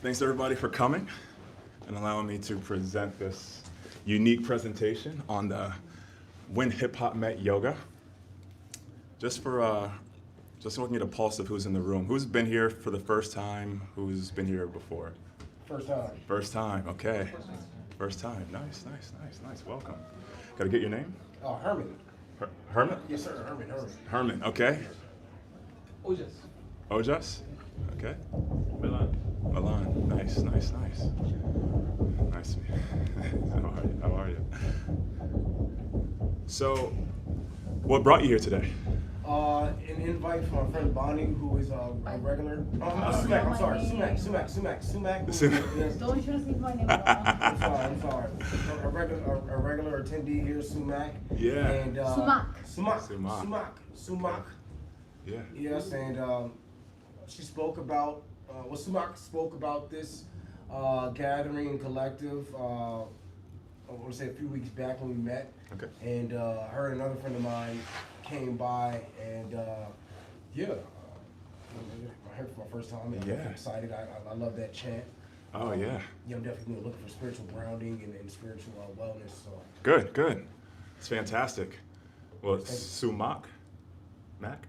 Thanks everybody for coming and allowing me to present this unique presentation on the When Hip Hop Met Yoga. Just looking at a pulse of who's in the room. Who's been here for the first time? Who's been here before? First time. First time, okay. First time, nice. Welcome. Gotta get your name? Herman. Herman? Yes, sir, Herman. Herman, okay. Ojas. Ojas? Okay. Milan. Milan, nice. Nice to meet you. How are you? So, what brought you here today? An invite from my friend Bonnie, who is a regular. Sumac, I'm sorry. Sumac. Yes. Don't you leave my name alone. I'm sorry. A regular attendee here, Sumac. Yeah. And, Sumac. Yeah. Yes, and she spoke about, Sumac spoke about this gathering and collective, I want to say a few weeks back when we met. Okay. And her and another friend of mine came by, and I heard it for my first time, and Yeah. I'm excited. I love that chant. Oh, yeah. Yeah, I'm definitely looking for spiritual grounding and spiritual wellness. So. Good. It's fantastic. Well, it's Sumac? Mac?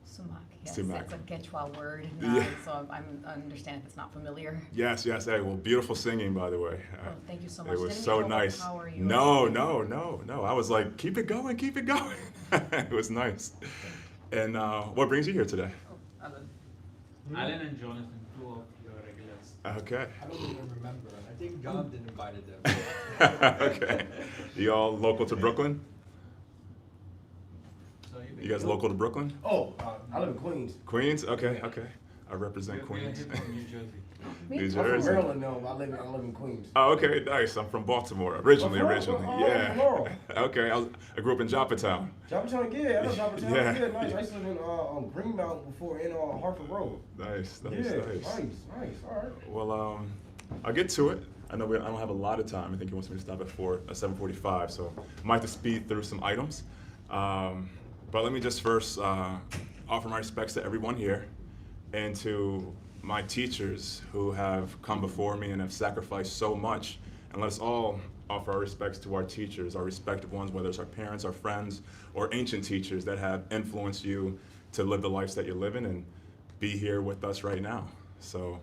Sumac, yes. Sumac. It's a Quechua word, Yeah. So I understand if it's not familiar. Yes. Hey, well, beautiful singing, by the way. Oh, thank you so much. It was Didn't so mean to nice. overpower you. No. I was like, keep it going. It was nice. And what brings you here today? Alan and Jonathan, two of your regulars. Okay. I don't even remember. I think Jonathan invited them. Okay. You all local to Brooklyn? So You guys local to Brooklyn? Oh, I live in Queens. Queens? Okay. I represent We're Queens. here from New Jersey. Me New too. I'm from Jersey. Maryland, though. I live in Queens. Oh, okay, nice. I'm from Baltimore, originally. Oh, Yeah. Laurel. Okay, I grew up in Joppatown. Joppatown, yeah, I know Joppatown. Yeah. Yeah, nice. I used to live in Greenmount before in Hartford Road. Nice. Nice. All right. Well, I'll get to it. I know I don't have a lot of time. I think he wants me to stop at 7:45, so I might have to speed through some items. But let me just first offer my respects to everyone here and to my teachers who have come before me and have sacrificed so much. And let us all offer our respects to our teachers, our respective ones, whether it's our parents, our friends, or ancient teachers that have influenced you to live the lives that you're living and be here with us right now. So,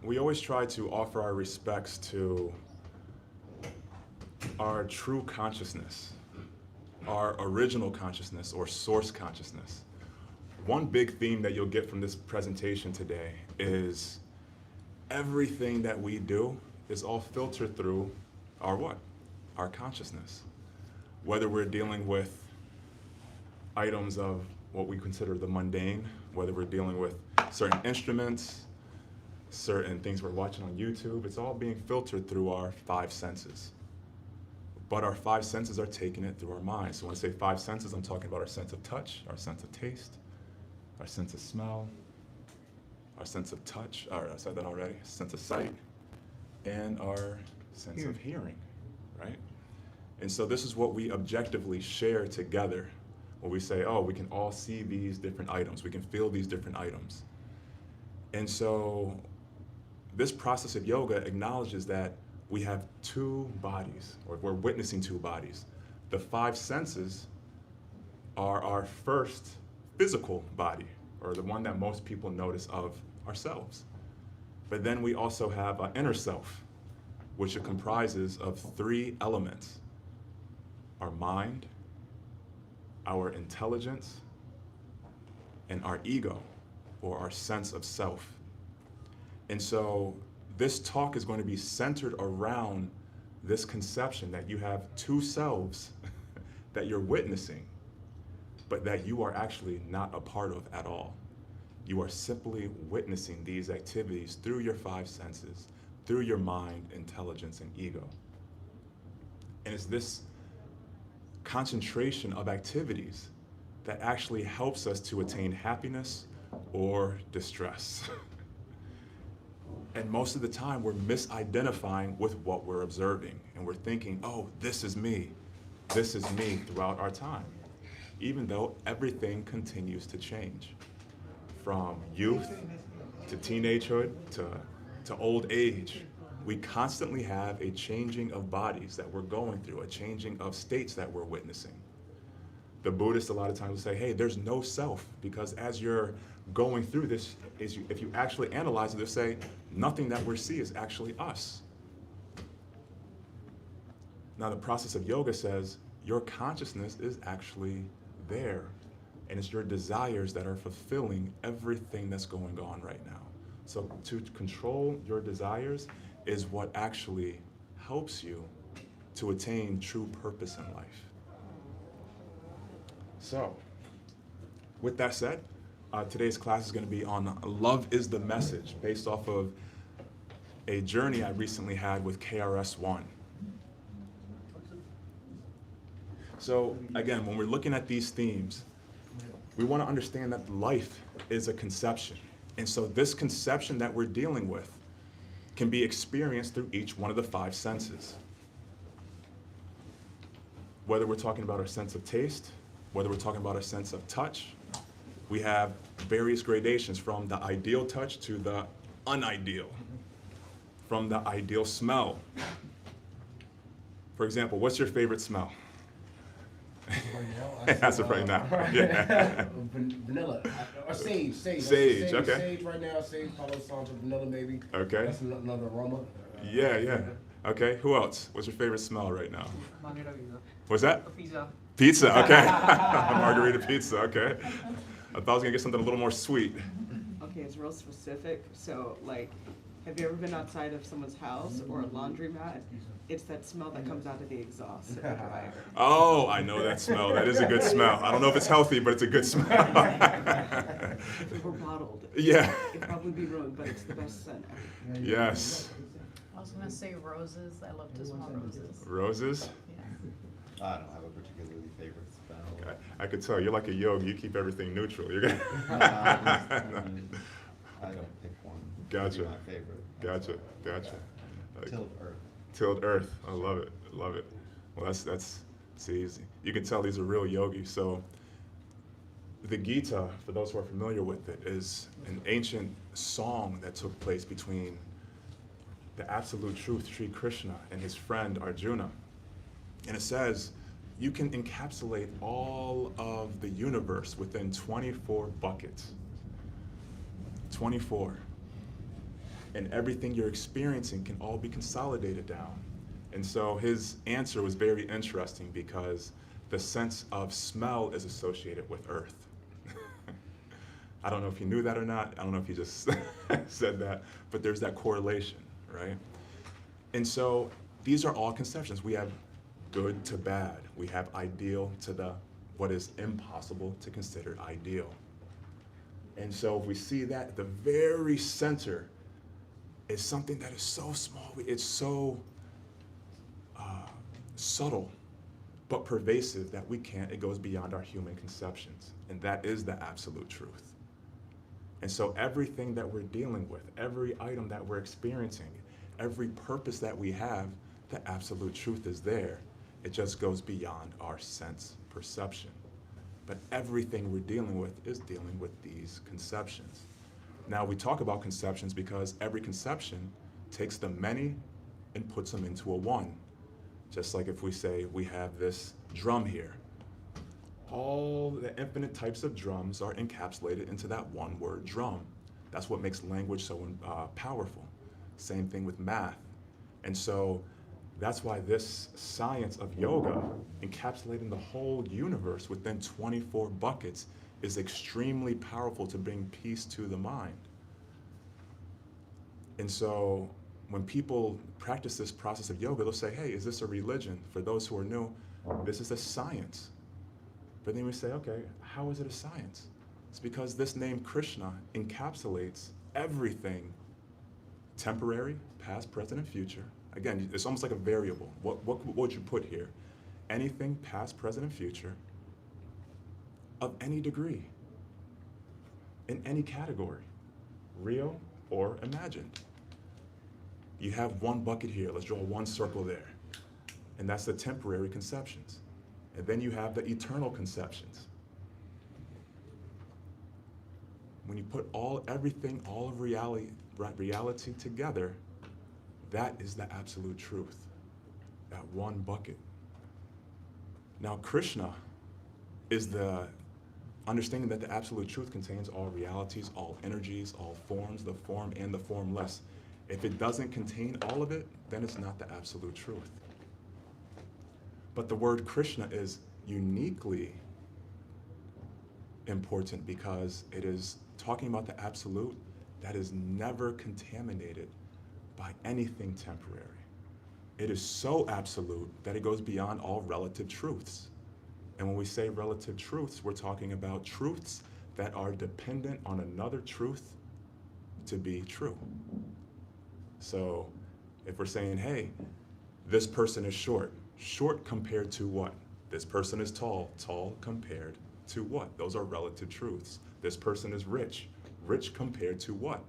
we always try to offer our respects to our true consciousness, our original consciousness or source consciousness. One big theme that you'll get from this presentation today is everything that we do is all filtered through our what? Our consciousness. Whether we're dealing with items of what we consider the mundane, whether we're dealing with certain instruments, certain things we're watching on YouTube, it's all being filtered through our five senses. But our five senses are taking it through our minds. So when I say five senses, I'm talking about our sense of touch, our sense of taste, our sense of smell, our sense of touch, or I said that already, sense of sight, and our sense of hearing, right? And so this is what we objectively share together when we say, oh, we can all see these different items, we can feel these different items. And so this process of yoga acknowledges that we have two bodies, or we're witnessing two bodies. The five senses are our first physical body, or the one that most people notice of ourselves. But then we also have an inner self, which it comprises of three elements: our mind, our intelligence, and our ego, or our sense of self. And so this talk is going to be centered around this conception that you have two selves that you're witnessing, but that you are actually not a part of at all. You are simply witnessing these activities through your five senses, through your mind, intelligence, and ego. And it's this concentration of activities that actually helps us to attain happiness or distress. And most of the time, we're misidentifying with what we're observing. And we're thinking, oh, this is me throughout our time. Even though everything continues to change. From youth to teenagehood to old age, we constantly have a changing of bodies that we're going through, a changing of states that we're witnessing. The Buddhists a lot of times will say, hey, there's no self, because as you're going through this, if you actually analyze it, they'll say, nothing that we see is actually us. Now the process of yoga says, your consciousness is actually there, and it's your desires that are fulfilling everything that's going on right now. So to control your desires is what actually helps you to attain true purpose in life. So, with that said, today's class is going to be on Love is the Message, based off of a journey I recently had with KRS-One. So, again, when we're looking at these themes, we want to understand that life is a conception. And so this conception that we're dealing with can be experienced through each one of the 5 senses. Whether we're talking about our sense of taste, whether we're talking about our sense of touch, we have various gradations from the ideal touch to the unideal, from the ideal smell. For example, what's your favorite smell? Right now, That's it right now. Yeah. Vanilla or sage. Sage, okay. Sage right now. Sage, Palo Santo, vanilla maybe. Okay. That's another aroma. Yeah. Okay, who else? What's your favorite smell right now? Margarita pizza. What's that? A pizza. Pizza, okay. Margarita pizza, okay. I thought I was gonna get something a little more sweet. Okay, it's real specific. So, like, have you ever been outside of someone's house or a laundromat? It's that smell that comes out of the exhaust of the dryer. Oh, I know that smell. That is a good smell. I don't know if it's healthy, but it's a good smell. If it were bottled, Yeah. it'd probably be ruined, but it's the best scent ever. Yes. I was gonna say roses. I love to smell roses. Roses? Yeah. I don't have a particularly favorite smell. I could tell you're like a yogi. You keep everything neutral. You're gonna. I don't pick one. Gotcha. My favorite. Gotcha. Tilt earth. Tilled earth. I love it. Well, that's easy. You can tell these are real yogis. So the Gita, for those who are familiar with it, is an ancient song that took place between the absolute truth, Sri Krishna, and his friend Arjuna. And it says, you can encapsulate all of the universe within 24 buckets. 24. And everything you're experiencing can all be consolidated down. And so his answer was very interesting because the sense of smell is associated with earth. I don't know if you knew that or not. I don't know if he just said that, but there's that correlation, right? And so these are all conceptions. We have good to bad. We have ideal to the what is impossible to consider ideal. And so if we see that at the very center is something that is so small, it's so subtle, but pervasive that it goes beyond our human conceptions. And that is the absolute truth. And so everything that we're dealing with, every item that we're experiencing, every purpose that we have, the absolute truth is there. It just goes beyond our sense perception. But everything we're dealing with is dealing with these conceptions. Now we talk about conceptions because every conception takes the many and puts them into a one. Just like if we say we have this drum here. All the infinite types of drums are encapsulated into that one word drum. That's what makes language so powerful. Same thing with math. And so that's why this science of yoga, encapsulating the whole universe within 24 buckets, is extremely powerful to bring peace to the mind. And so when people practice this process of yoga, they'll say, hey, is this a religion? For those who are new, this is a science. But then we say, okay, how is it a science? It's because this name Krishna encapsulates everything temporary, past, present, and future. Again, it's almost like a variable. What would you put here? Anything past, present, and future of any degree, in any category, real or imagined. You have one bucket here, let's draw one circle there. And that's the temporary conceptions. And then you have the eternal conceptions. When you put everything, all of reality together, that is the absolute truth, that one bucket. Now, Krishna is the understanding that the absolute truth contains all realities, all energies, all forms, the form and the formless. If it doesn't contain all of it, then it's not the absolute truth. But the word Krishna is uniquely important because it is talking about the absolute that is never contaminated by anything temporary. It is so absolute that it goes beyond all relative truths. And when we say relative truths, we're talking about truths that are dependent on another truth to be true. So if we're saying, hey, this person is short, short compared to what? This person is tall, tall compared to what? Those are relative truths. This person is rich, rich compared to what?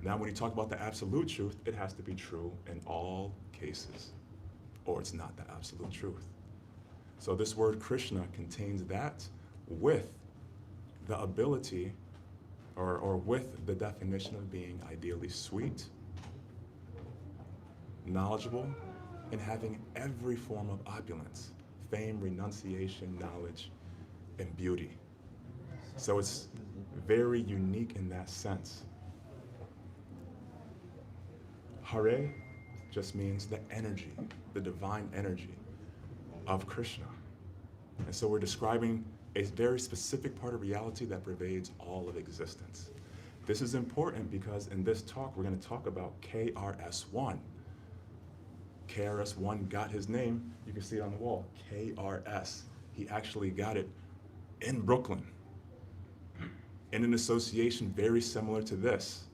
Now when you talk about the absolute truth, it has to be true in all cases, or it's not the absolute truth. So this word Krishna contains that with the ability, or with the definition of being ideally sweet, knowledgeable, and having every form of opulence, fame, renunciation, knowledge, and beauty. So it's very unique in that sense. Hare just means the energy, the divine energy of Krishna. And so we're describing a very specific part of reality that pervades all of existence. This is important because in this talk, we're going to talk about KRS-One. KRS-One got his name, you can see it on the wall, KRS. He actually got it in Brooklyn, in an association very similar to this.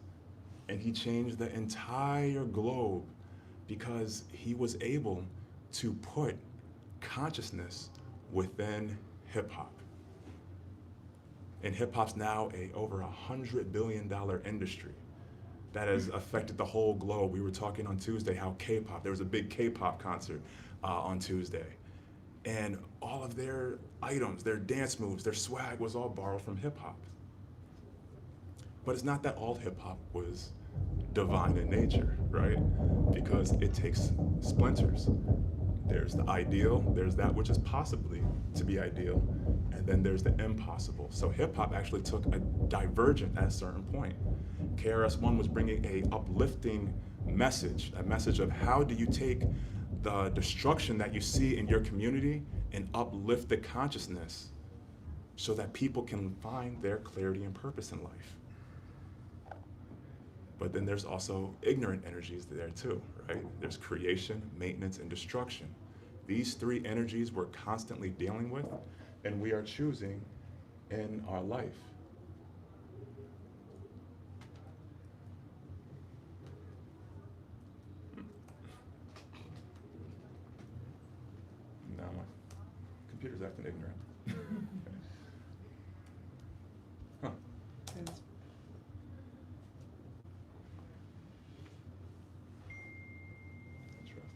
And he changed the entire globe because he was able to put consciousness within hip hop. And hip hop's now over $100 billion industry that has affected the whole globe. We were talking on Tuesday how K-pop, there was a big K-pop concert on Tuesday. And all of their items, their dance moves, their swag was all borrowed from hip hop. But it's not that all hip hop was divine in nature, right? Because it takes splinters. There's the ideal, there's that which is possibly to be ideal, and then there's the impossible. So hip hop actually took a divergent at a certain point. KRS-One was bringing a uplifting message, a message of how do you take the destruction that you see in your community and uplift the consciousness so that people can find their clarity and purpose in life. But then there's also ignorant energies there too, right? There's creation, maintenance, and destruction. These three energies we're constantly dealing with, and we are choosing in our life. Now my computer's acting ignorant. Huh. It's- Interesting.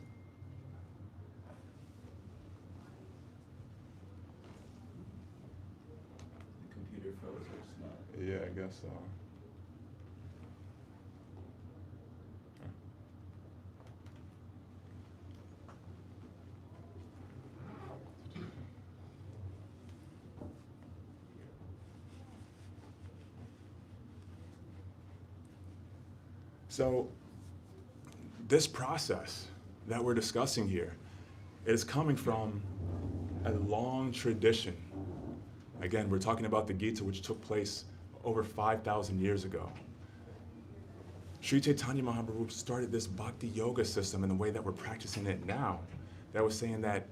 The computer froze or something. Yeah, I guess so. So this process that we're discussing here is coming from a long tradition. Again, we're talking about the Gita, which took place over 5,000 years ago. Sri Chaitanya Mahaprabhu started this Bhakti Yoga system in the way that we're practicing it now, that was saying that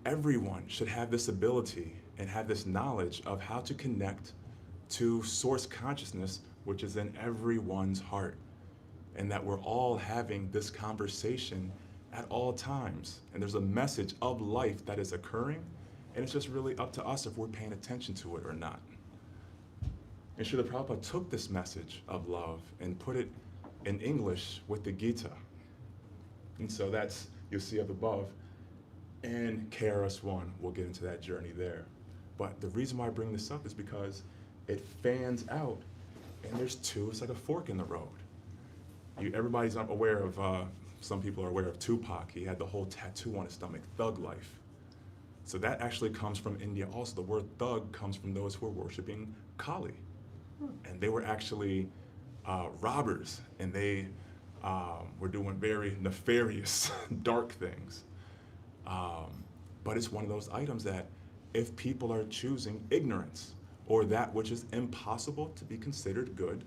everyone should have this ability and have this knowledge of how to connect to source consciousness, which is in everyone's heart. And that we're all having this conversation at all times. And there's a message of life that is occurring, and it's just really up to us if we're paying attention to it or not. And Srila Prabhupada took this message of love and put it in English with the Gita. And so that's, you'll see up above. And KRS-One, we'll get into that journey there. But the reason why I bring this up is because it fans out, and it's like a fork in the road. Everybody's not aware of, some people are aware of Tupac. He had the whole tattoo on his stomach, Thug Life. So that actually comes from India also. The word thug comes from those who are worshiping Kali. And they were actually robbers, and they were doing very nefarious, dark things. But it's one of those items that if people are choosing ignorance or that which is impossible to be considered good,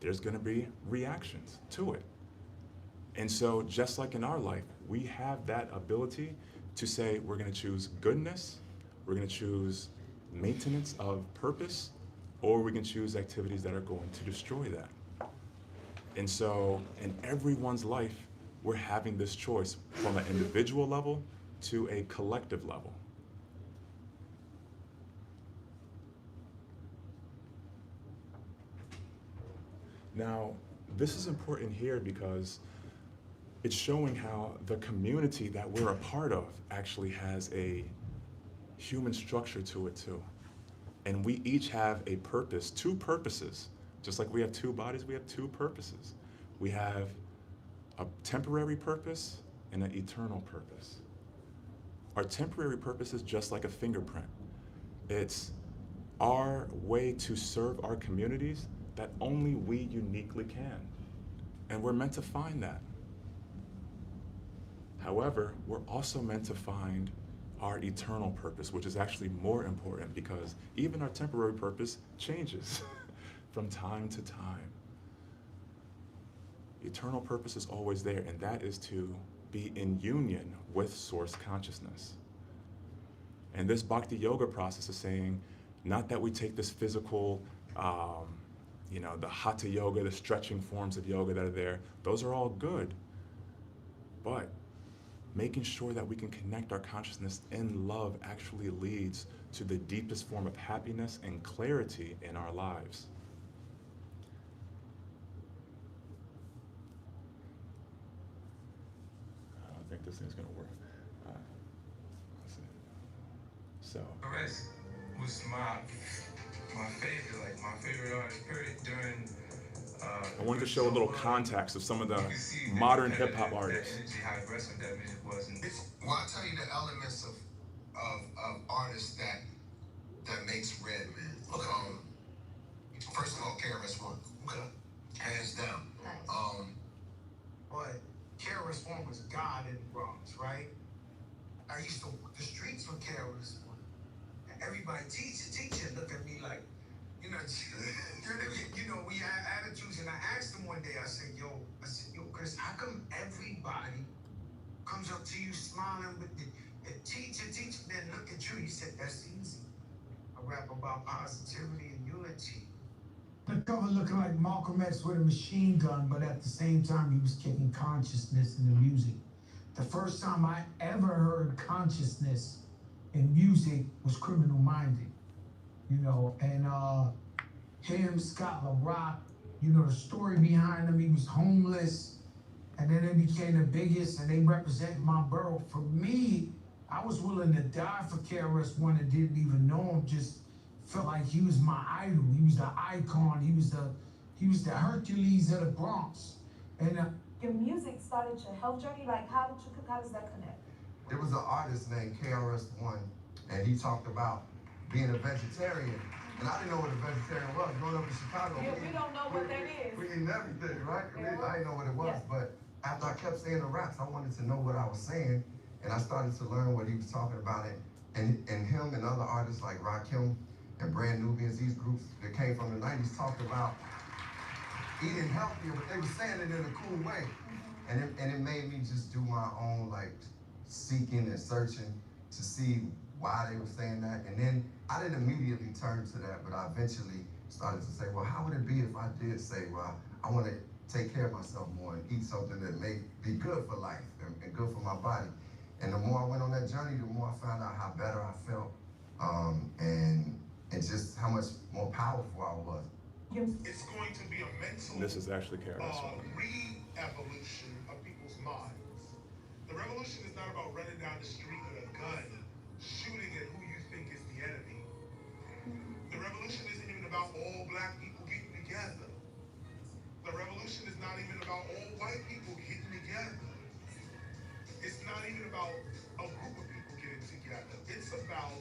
there's going to be reactions to it. And so just like in our life, we have that ability to say we're going to choose goodness, we're going to choose maintenance of purpose, or we can choose activities that are going to destroy that. And so in everyone's life, we're having this choice from an individual level to a collective level. Now, this is important here because it's showing how the community that we're a part of actually has a human structure to it too. And we each have a purpose, two purposes. Just like we have two bodies, we have two purposes. We have a temporary purpose and an eternal purpose. Our temporary purpose is just like a fingerprint. It's our way to serve our communities that only we uniquely can. And we're meant to find that. However, we're also meant to find our eternal purpose, which is actually more important because even our temporary purpose changes from time to time. Eternal purpose is always there, and that is to be in union with source consciousness. And this Bhakti Yoga process is saying, not that we take this physical, the Hatha Yoga, the stretching forms of yoga that are there, those are all good. But making sure that we can connect our consciousness in love actually leads to the deepest form of happiness and clarity in our lives. I don't think this thing's gonna work. Let's see. So. KRS was my favorite artist period during I wanted to show a little context of some of the modern hip hop artists. How aggressive that music was. Well, I'll tell you the elements of artists that makes Red, man. Okay. First of all, KRS-One. Okay. Hands down. Nice. But KRS-One was God in the Bronx, right? I used to walk the streets with KRS-One. Everybody teacher look at me like, we had attitudes, and I asked him one day, I said, yo, Chris, how come everybody comes up to you smiling with the teacher, then look at you? He said, that's easy. I rap about positivity and unity. The cover looking like Malcolm X with a machine gun, but at the same time, he was kicking consciousness in the music. The first time I ever heard consciousness in music was Criminal Minded, and him, Scott LaRock, the story behind him, he was homeless, and then they became the biggest, and they represent my borough. For me, I was willing to die for KRS-One and didn't even know him, just felt like he was my idol. He was the icon, he was the Hercules of the Bronx. And your music started your health journey, like how does that connect? There was an artist named KRS-One, and he talked about being a vegetarian. And I didn't know what a vegetarian was. Growing up in Chicago, we don't know what that is. We eating everything, right? Yeah. I didn't know what it was, Yeah. but after I kept saying the raps, I wanted to know what I was saying, and I started to learn what he was talking about. And him and other artists like Rakim and Brand Nubians, these groups that came from the 90s, talked about eating healthier, but they were saying it in a cool way. And it made me just do my own seeking and searching to see why they were saying that. And then I didn't immediately turn to that, but I eventually started to say, well, how would it be if I did say, well, I want to take care of myself more and eat something that may be good for life and good for my body. And the more I went on that journey, the more I found out how better I felt, and just how much more powerful I was. It's going to be a mental This is actually KRS-One. re-evolution of people's minds. about all white people getting together. It's not even about a group of people getting together. It's about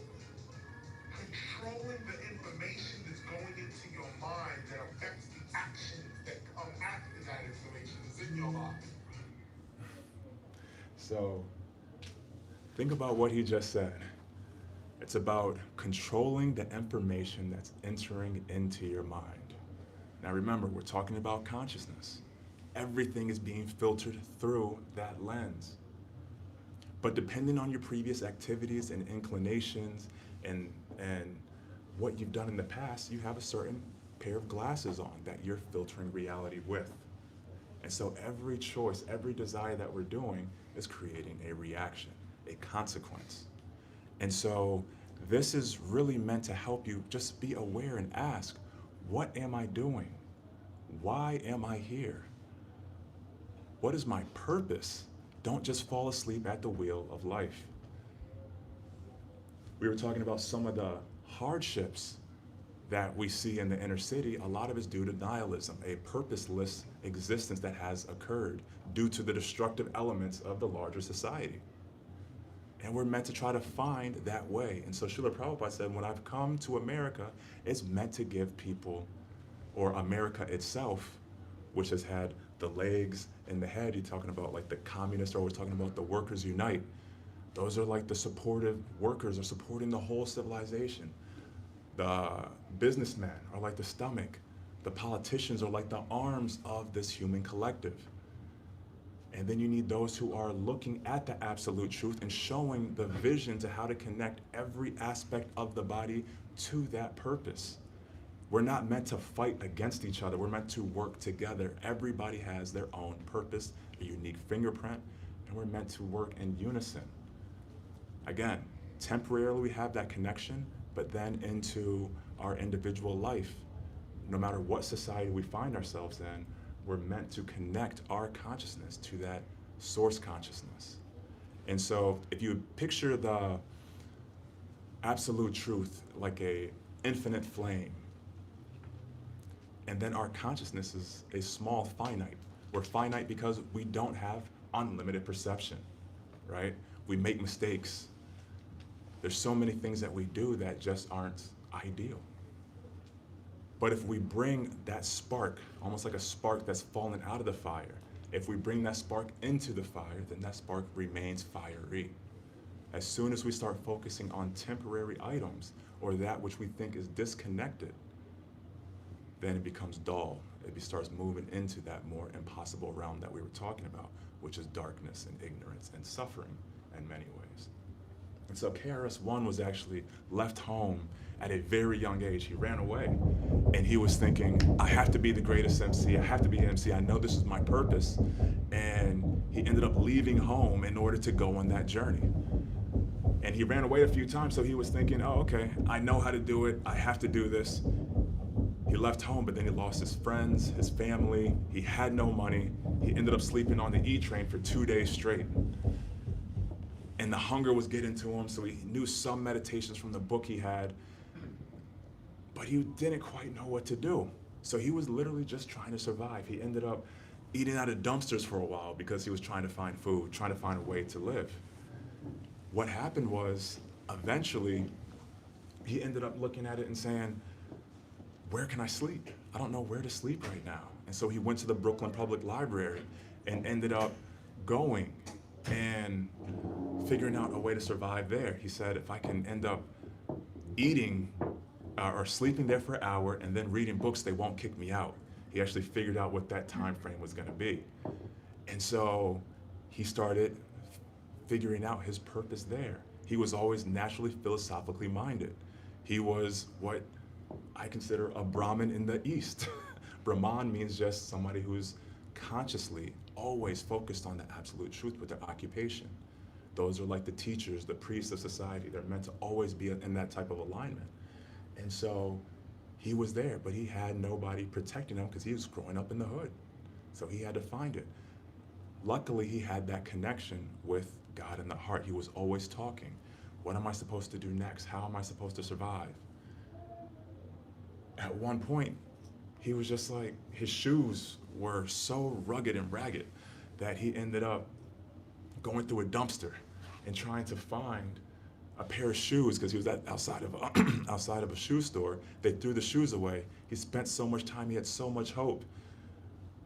controlling the information that's going into your mind that affects the actions that come after that information is in your mind. So think about what he just said. It's about controlling the information that's entering into your mind. Now remember, we're talking about consciousness. Everything is being filtered through that lens. But depending on your previous activities and inclinations and what you've done in the past, you have a certain pair of glasses on that you're filtering reality with. And so every choice, every desire that we're doing is creating a reaction, a consequence. And so this is really meant to help you just be aware and ask, what am I doing? Why am I here? What is my purpose? Don't just fall asleep at the wheel of life. We were talking about some of the hardships that we see in the inner city. A lot of it's due to nihilism, a purposeless existence that has occurred due to the destructive elements of the larger society. And we're meant to try to find that way. And so Srila Prabhupada said, when I've come to America, it's meant to give people, or America itself, which has had the legs and the head, you're talking about like the communists, or we're talking about the workers unite. Those are like the supportive workers are supporting the whole civilization. The businessmen are like the stomach. The politicians are like the arms of this human collective. And then you need those who are looking at the absolute truth and showing the vision to how to connect every aspect of the body to that purpose. We're not meant to fight against each other. We're meant to work together. Everybody has their own purpose, a unique fingerprint, and we're meant to work in unison. Again, temporarily we have that connection, but then into our individual life, no matter what society we find ourselves in, we're meant to connect our consciousness to that source consciousness. And so if you picture the absolute truth like a infinite flame, and then our consciousness is a small finite. We're finite because we don't have unlimited perception, right? We make mistakes. There's so many things that we do that just aren't ideal. But if we bring that spark, almost like a spark that's fallen out of the fire, if we bring that spark into the fire, then that spark remains fiery. As soon as we start focusing on temporary items or that which we think is disconnected, then it becomes dull. It starts moving into that more impossible realm that we were talking about, which is darkness and ignorance and suffering in many ways. And so KRS-One was actually left home at a very young age. He ran away and he was thinking, I have to be the greatest MC. I have to be an MC. I know this is my purpose. And he ended up leaving home in order to go on that journey. And he ran away a few times, so he was thinking, oh, okay, I know how to do it. I have to do this. He left home, but then he lost his friends, his family. He had no money. He ended up sleeping on the E train for 2 days straight. And the hunger was getting to him, so he knew some meditations from the book he had, but he didn't quite know what to do. So he was literally just trying to survive. He ended up eating out of dumpsters for a while because he was trying to find food, trying to find a way to live. What happened was, eventually, he ended up looking at it and saying, where can I sleep? I don't know where to sleep right now. And so he went to the Brooklyn Public Library and ended up going and figuring out a way to survive there. He said, if I can end up eating or sleeping there for an hour and then reading books, they won't kick me out. He actually figured out what that time frame was gonna be. And so he started figuring out his purpose there. He was always naturally philosophically minded. He was what I consider a Brahmin in the East. Brahman means just somebody who's consciously always focused on the absolute truth with their occupation. Those are like the teachers, the priests of society. They're meant to always be in that type of alignment. And so he was there, but he had nobody protecting him because he was growing up in the hood. So he had to find it. Luckily, he had that connection with God in the heart. He was always talking. What am I supposed to do next? How am I supposed to survive? At one point, he was just like, his shoes were so rugged and ragged that he ended up going through a dumpster and trying to find a pair of shoes because he was outside of a shoe store. They threw the shoes away. He spent so much time, he had so much hope,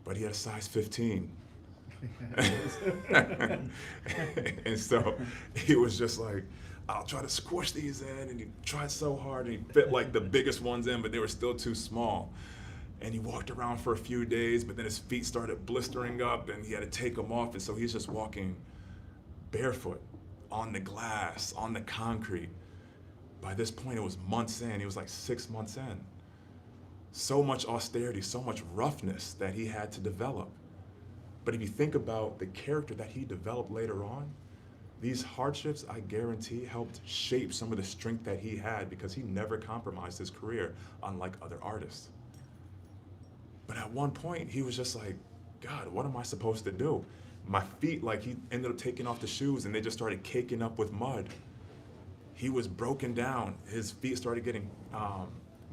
but he had a size 15. And so he was just like, I'll try to squish these in, and he tried so hard, and he fit like the biggest ones in, but they were still too small. And he walked around for a few days, but then his feet started blistering up, and he had to take them off, and so he's just walking barefoot on the glass, on the concrete. By this point, it was months in. He was like 6 months in. So much austerity, so much roughness that he had to develop. But if you think about the character that he developed later on, these hardships, I guarantee, helped shape some of the strength that he had because he never compromised his career, unlike other artists. But at one point, he was just like, God, what am I supposed to do? My feet, like he ended up taking off the shoes and they just started caking up with mud. He was broken down. His feet started getting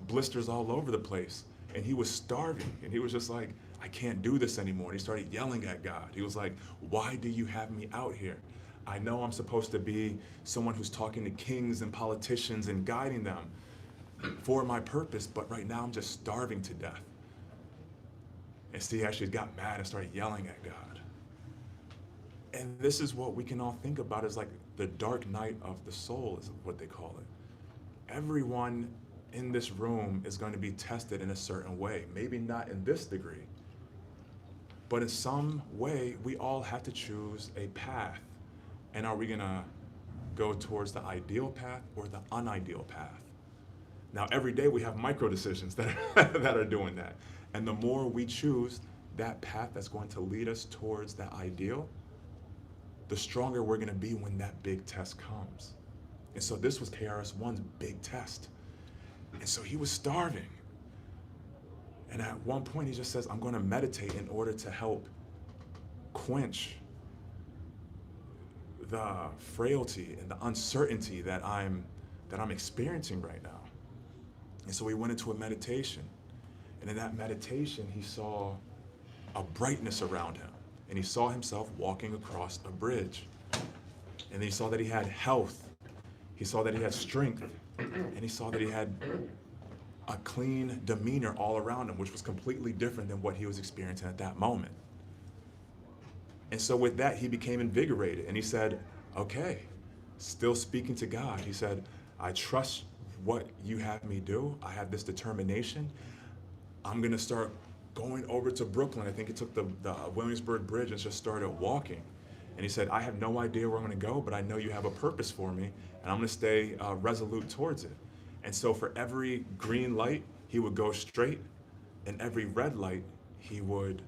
blisters all over the place. And he was starving. And he was just like, I can't do this anymore. And he started yelling at God. He was like, why do you have me out here? I know I'm supposed to be someone who's talking to kings and politicians and guiding them for my purpose, but right now I'm just starving to death. And so he actually got mad and started yelling at God. And this is what we can all think about as like the dark night of the soul, is what they call it. Everyone in this room is going to be tested in a certain way. Maybe not in this degree, but in some way, we all have to choose a path. And are we gonna go towards the ideal path or the unideal path? Now, every day we have micro decisions that are doing that. And the more we choose that path that's going to lead us towards that ideal, the stronger we're gonna be when that big test comes. And so this was KRS-One's big test. And so he was starving. And at one point he just says, I'm gonna meditate in order to help quench the frailty and the uncertainty that I'm experiencing right now. And so he went into a meditation. And in that meditation, he saw a brightness around him. And he saw himself walking across a bridge. And then he saw that he had health. He saw that he had strength. And he saw that he had a clean demeanor all around him, which was completely different than what he was experiencing at that moment. And so with that, he became invigorated. And he said, okay, still speaking to God, he said, I trust what you have me do. I have this determination. I'm gonna start going over to Brooklyn. I think he took the Williamsburg Bridge and just started walking. And he said, I have no idea where I'm gonna go, but I know you have a purpose for me, and I'm gonna stay resolute towards it. And so for every green light, he would go straight, and every red light, he would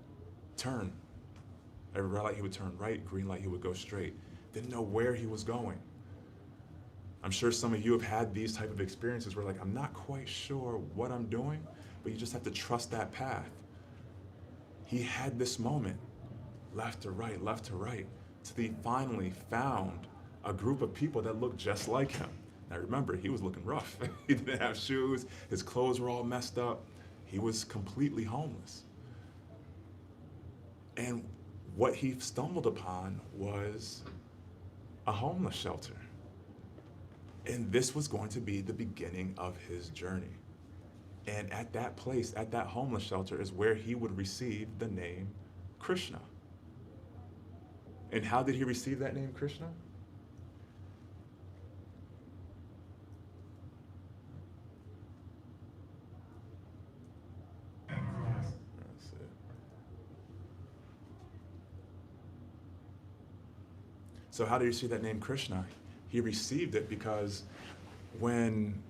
turn. Every red light, he would turn right, green light, he would go straight. Didn't know where he was going. I'm sure some of you have had these type of experiences where like, I'm not quite sure what I'm doing, but you just have to trust that path. He had this moment, left to right, till he finally found a group of people that looked just like him. Now remember, he was looking rough. He didn't have shoes, his clothes were all messed up. He was completely homeless. And what he stumbled upon was a homeless shelter. And this was going to be the beginning of his journey. And at that place, at that homeless shelter, is where he would receive the name Krishna. And how did he receive that name Krishna? That's it. So how did he receive that name Krishna? He received it because when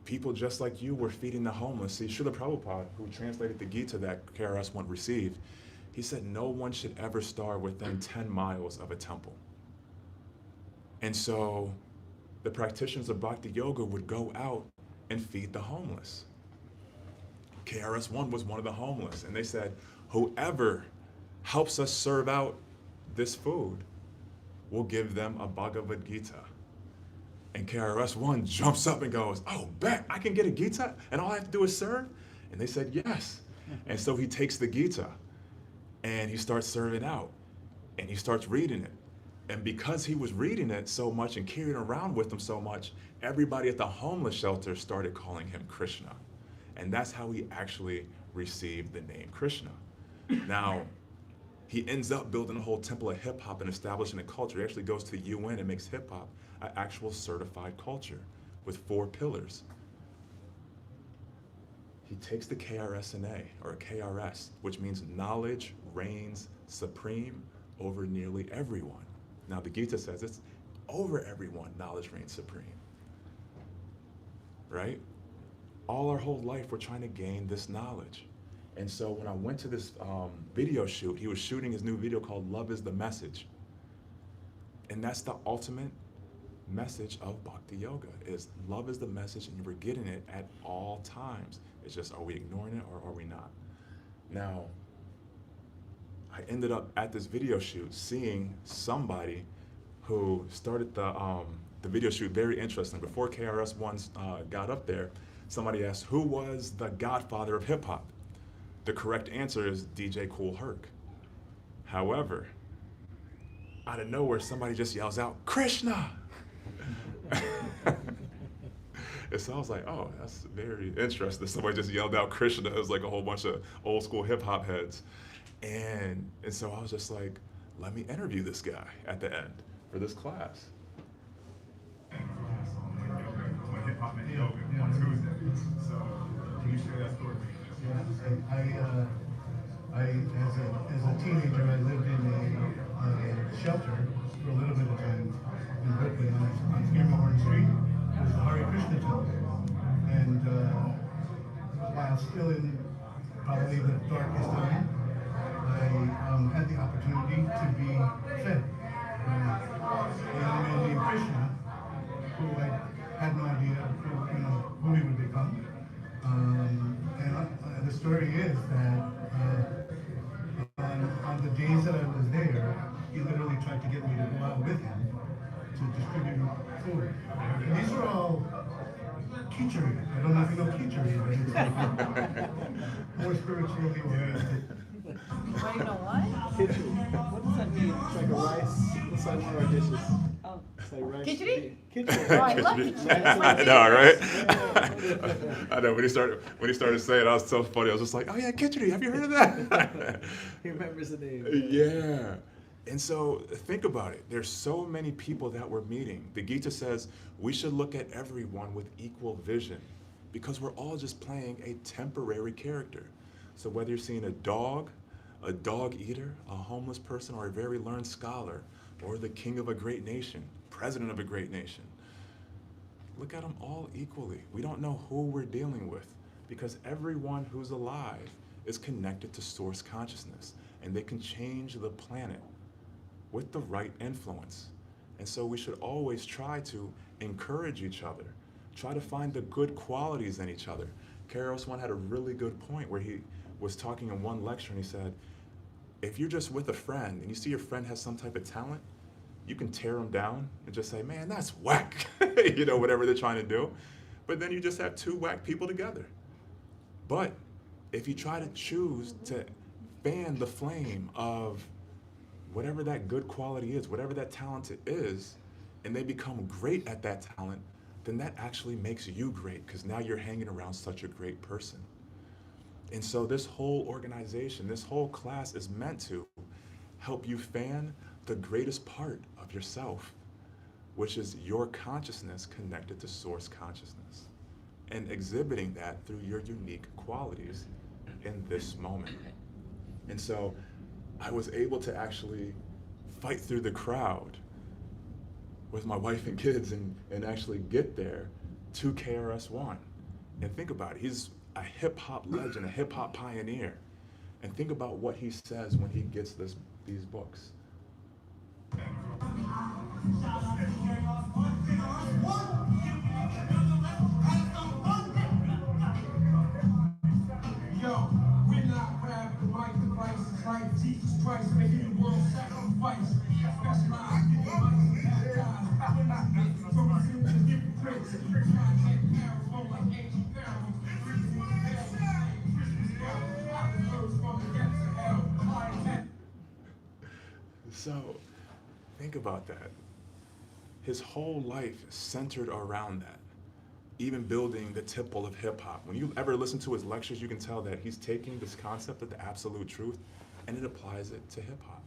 people just like you were feeding the homeless, see, Srila Prabhupada, who translated the Gita that KRS-One received, he said no one should ever starve within 10 miles of a temple. And so the practitioners of Bhakti Yoga would go out and feed the homeless. KRS-One was one of the homeless, and they said, whoever helps us serve out this food, we'll give them a Bhagavad Gita. And KRS-One jumps up and goes, oh, bet I can get a Gita and all I have to do is serve? And they said, yes. And so he takes the Gita and he starts serving out and he starts reading it. And because he was reading it so much and carrying it around with him so much, everybody at the homeless shelter started calling him Krishna. And that's how he actually received the name Krishna. Now, he ends up building a whole temple of hip hop and establishing a culture. He actually goes to the UN and makes hip hop an actual certified culture with 4 pillars. He takes the KRS-N-A, or KRS, which means knowledge reigns supreme over nearly everyone. Now the Gita says it's over everyone, knowledge reigns supreme. Right? All our whole life we're trying to gain this knowledge. And so when I went to this video shoot, he was shooting his new video called Love is the Message. And that's the ultimate message of Bhakti Yoga, is love is the message and we're getting it at all times. It's just, are we ignoring it or are we not? Now, I ended up at this video shoot seeing somebody who started the video shoot very interesting. Before KRS-One got up there, somebody asked, who was the godfather of hip hop? The correct answer is DJ Kool Herc. However, out of nowhere, somebody just yells out, Krishna! And so I was like, oh, that's very interesting. Somebody just yelled out Krishna. It was like a whole bunch of old school hip hop heads. And so I was just like, let me interview this guy at the end for this class. Hip hop and yoga on Tuesday. So can you share that story? As a teenager, I lived in a shelter for a little bit of time in Brooklyn on Scammahorn Street. It was the Hare Krishna temple. And while still in probably the darkest time, I had the opportunity to be fed by a young man named Krishna, who I had no idea who he would become. And the story is that on the days that I was there, he literally tried to get me to go out with him to distribute food. And these are all kitchery. I don't know if you know kitchery, but it's like more spiritually oriented. Wait, you know what? Kitchen. What does that mean? It's like a rice. It's like one of our dishes. Oh. It's like rice. Khichdi? Kitchen. Oh, I love khichdi. That's my I know, favorite. right? I know, when he started saying it, I was so funny. I was just like, oh yeah, Khichdi, have you heard of that? He remembers the name. Yeah. And so think about it. There's so many people that we're meeting. The Gita says we should look at everyone with equal vision because we're all just playing a temporary character. So whether you're seeing a dog eater, a homeless person, or a very learned scholar, or the king of a great nation, president of a great nation, look at them all equally. We don't know who we're dealing with because everyone who's alive is connected to source consciousness and they can change the planet with the right influence. And so we should always try to encourage each other, try to find the good qualities in each other. KRS-One had a really good point where he was talking in one lecture and he said, if you're just with a friend and you see your friend has some type of talent, you can tear them down and just say, man, that's whack, whatever they're trying to do. But then you just have 2 whack people together. But if you try to choose to fan the flame of whatever that good quality is, whatever that talent is, and they become great at that talent, then that actually makes you great because now you're hanging around such a great person. And so this whole organization, this whole class is meant to help you fan the greatest part of yourself, which is your consciousness connected to source consciousness and exhibiting that through your unique qualities in this moment. And so I was able to actually fight through the crowd with my wife and kids and actually get there to KRS-One. And think about it, he's a hip hop legend, a hip hop pioneer. And think about what he says when he gets these books. Yo, we're not proud of the mic, the Christ is life, Jesus Christ making the world sacrifice. Specialized in the mic, baptized, from the sins of different tricks. Try to get powerful like ancient pharaohs. So think about that. His whole life is centered around that. Even building the tipple of hip hop. When you ever listen to his lectures, you can tell that he's taking this concept of the absolute truth and it applies it to hip hop.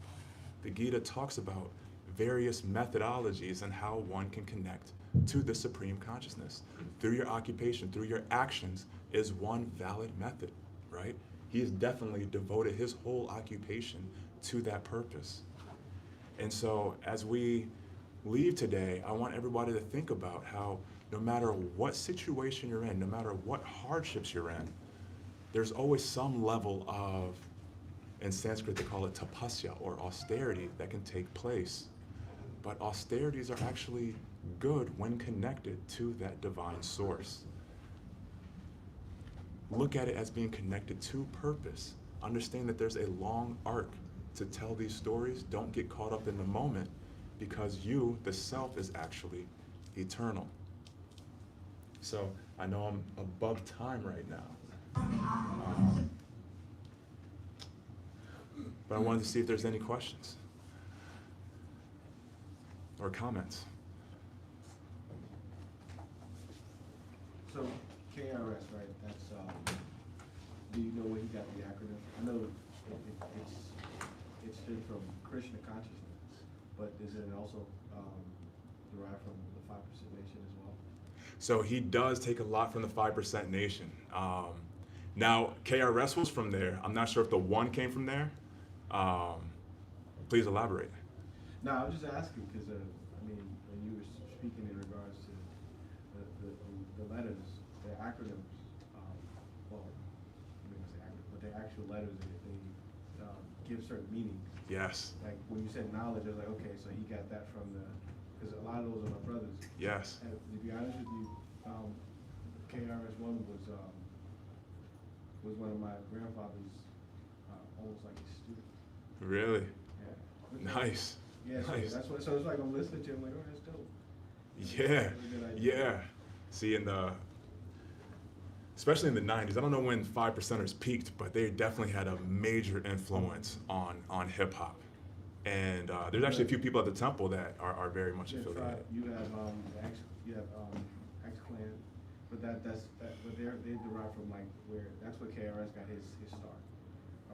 The Gita talks about various methodologies and how one can connect to the supreme consciousness. Through your occupation, through your actions is one valid method, right? He has definitely devoted his whole occupation to that purpose. And so as we leave today, I want everybody to think about how no matter what situation you're in, no matter what hardships you're in, there's always some level of, in Sanskrit they call it tapasya or austerity that can take place. But austerities are actually good when connected to that divine source. Look at it as being connected to purpose. Understand that there's a long arc to tell these stories. Don't get caught up in the moment because you, the self, is actually eternal. So I know I'm above time right now. But I wanted to see if there's any questions or comments. So KRS, right? That's do you know where he got the acronym? I know it stood from Krishna consciousness, but is it also derived from the 5% Nation as well? So he does take a lot from the 5% Nation. Now KRS was from there. I'm not sure if the one came from there. Please elaborate. No, I was just asking because I mean, when you were speaking in regards to the letters, the acronyms, well, I mean, say acronyms, but the actual letters, they give certain meanings. Yes. Like when you said knowledge, I was like, okay, so he got that from because a lot of those are my brothers. Yes. And to be honest with you, KRS-One was one of my grandfather's, almost like his student. Really? Yeah. Nice. Yeah, so nice. that's what. So it's like I'm listening to him, like, oh, that's dope. Yeah, yeah. See, especially in the 90s, I don't know when 5%ers peaked, but they definitely had a major influence on hip hop. And there's actually a few people at the temple that are very much affiliated. You have X Clan, but but they derive from like where that's where KRS got his start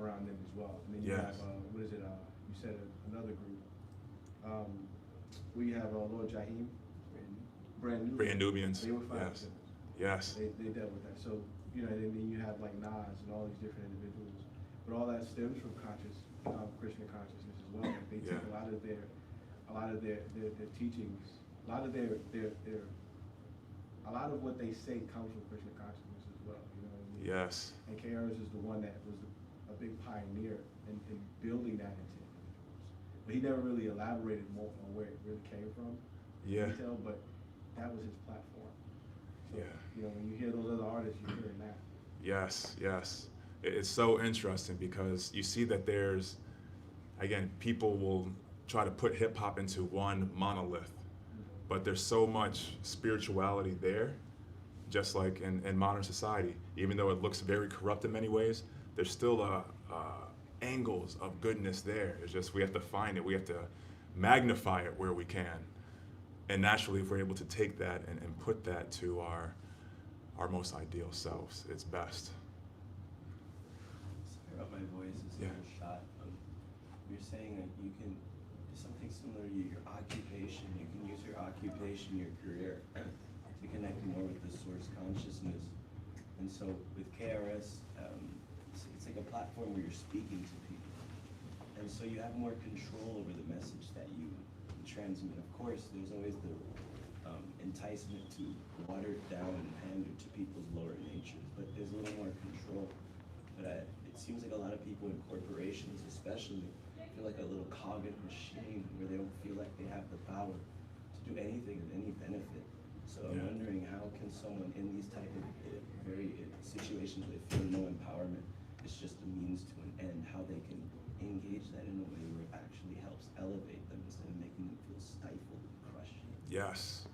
around them as well. And then you have what is it? You said another group. We have Lord Jaheim, Brand Nubians. They were 5%. Yes. They dealt with that. So and then you have like Nas and all these different individuals, but all that stems from Krishna consciousness as well. Like they take a lot of their teachings, a lot of what they say comes from Krishna consciousness as well. You know what I mean? Yes. And KRS is the one that was a big pioneer in building that into individuals. But he never really elaborated more on where it really came from. Yeah. Detail, but that was his platform. So, yeah. When you hear those other artists, you're hearing that. Yes, yes. It's so interesting because you see that there's, again, people will try to put hip hop into one monolith, but there's so much spirituality there, just like in modern society. Even though it looks very corrupt in many ways, there's still angles of goodness there. It's just we have to find it. We have to magnify it where we can. And naturally, if we're able to take that and put that to our most ideal selves, it's best. Sorry about my voice, it's a little shot. You're saying that you can do something similar to your occupation. You can use your occupation, your career, to connect more with the source consciousness. And so with KRS, it's like a platform where you're speaking to people. And so you have more control over the message that you transmit. Of course, there's always the enticement to water it down and pander to people's lower natures, but there's a little more control. But it seems like a lot of people in corporations especially feel like a little cog in a machine where they don't feel like they have the power to do anything of any benefit. So I'm wondering, how can someone in these type of very situations where they feel no empowerment, it's just a means to an end, how they can engage that in a way where it actually helps elevate them instead of making them feel stifled and crushed. Yes.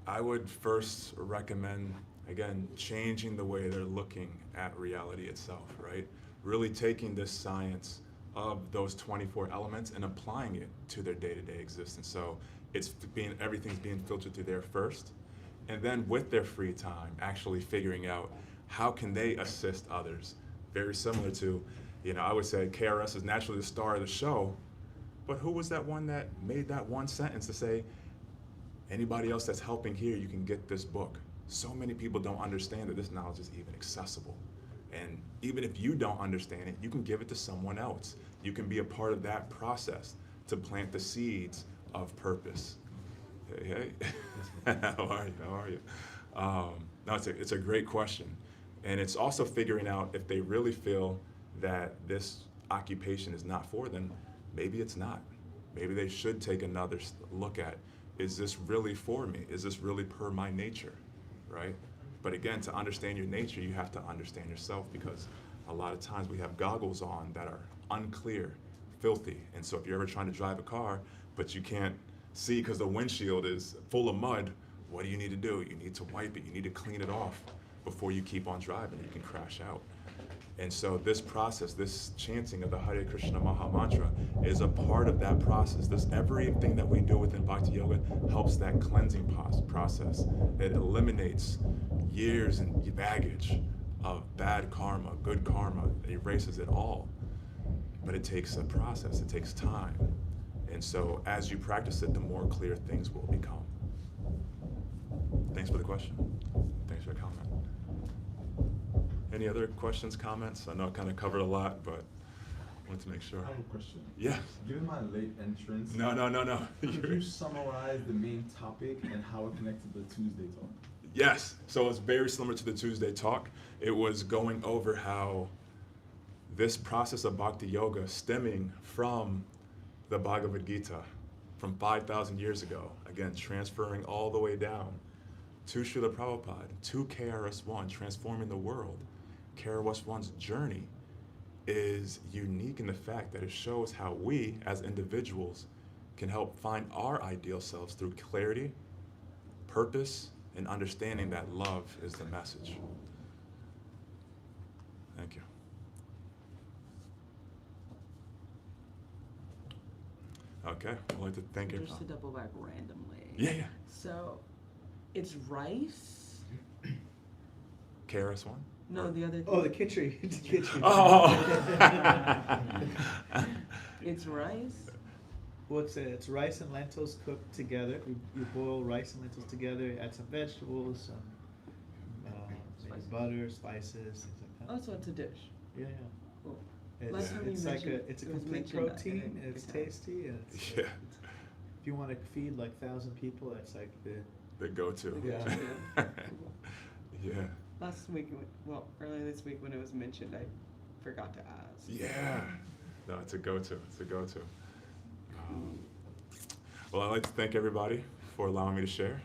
I would first recommend, again, changing the way they're looking at reality itself, right? Really taking this science of those 24 elements and applying it to their day-to-day existence. So everything's being filtered through there first, and then with their free time, actually figuring out how can they assist others. Very similar to, I would say KRS is naturally the star of the show, but who was that one that made that one sentence to say, anybody else that's helping here, you can get this book. So many people don't understand that this knowledge is even accessible. And even if you don't understand it, you can give it to someone else. You can be a part of that process to plant the seeds of purpose. Hey, how are you? No, it's a great question. And it's also figuring out if they really feel that this occupation is not for them, maybe it's not. Maybe they should take another look at, is this really for me? Is this really per my nature, right? But again, to understand your nature, you have to understand yourself, because a lot of times we have goggles on that are unclear, filthy. And so if you're ever trying to drive a car, but you can't see because the windshield is full of mud, what do? You need to wipe it. You need to clean it off before you keep on driving. You can crash out. And so this process, this chanting of the Hare Krishna Maha Mantra is a part of that process. Everything that we do within Bhakti Yoga helps that cleansing process. It eliminates years and baggage of bad karma, good karma. It erases it all. But it takes a process, it takes time. And so as you practice it, the more clear things will become. Thanks for the question. Thanks for your comment. Any other questions, comments? I know I kind of covered a lot, but I wanted to make sure. I have a question. Yeah. Given my late entrance. No. Could you summarize the main topic and how it connects to the Tuesday talk? Yes. So it's very similar to the Tuesday talk. It was going over how this process of Bhakti Yoga, stemming from the Bhagavad Gita from 5,000 years ago, again, transferring all the way down to Srila Prabhupada, to KRS-One, transforming the world. KRS-One's journey is unique in the fact that it shows how we, as individuals, can help find our ideal selves through clarity, purpose, and understanding that love is the message. Thank you. Okay, I'd like to thank you. Just to double back randomly. Yeah. So, it's rice? KRS-One? No, the other. Oh, the kitchery. The kitchery. Oh. It's rice? Well, it's rice and lentils cooked together. You boil rice and lentils together, add some vegetables, some maybe butter, spices, things like that. Oh, so it's a dish. Yeah. Cool. It's like it's a complete protein, and it's tasty, and it's, Yeah. if you want to feed like 1,000 people, that's like The go-to. Yeah. Yeah. Earlier this week when it was mentioned, I forgot to ask. Yeah. No, it's a go-to. Well, I'd like to thank everybody for allowing me to share.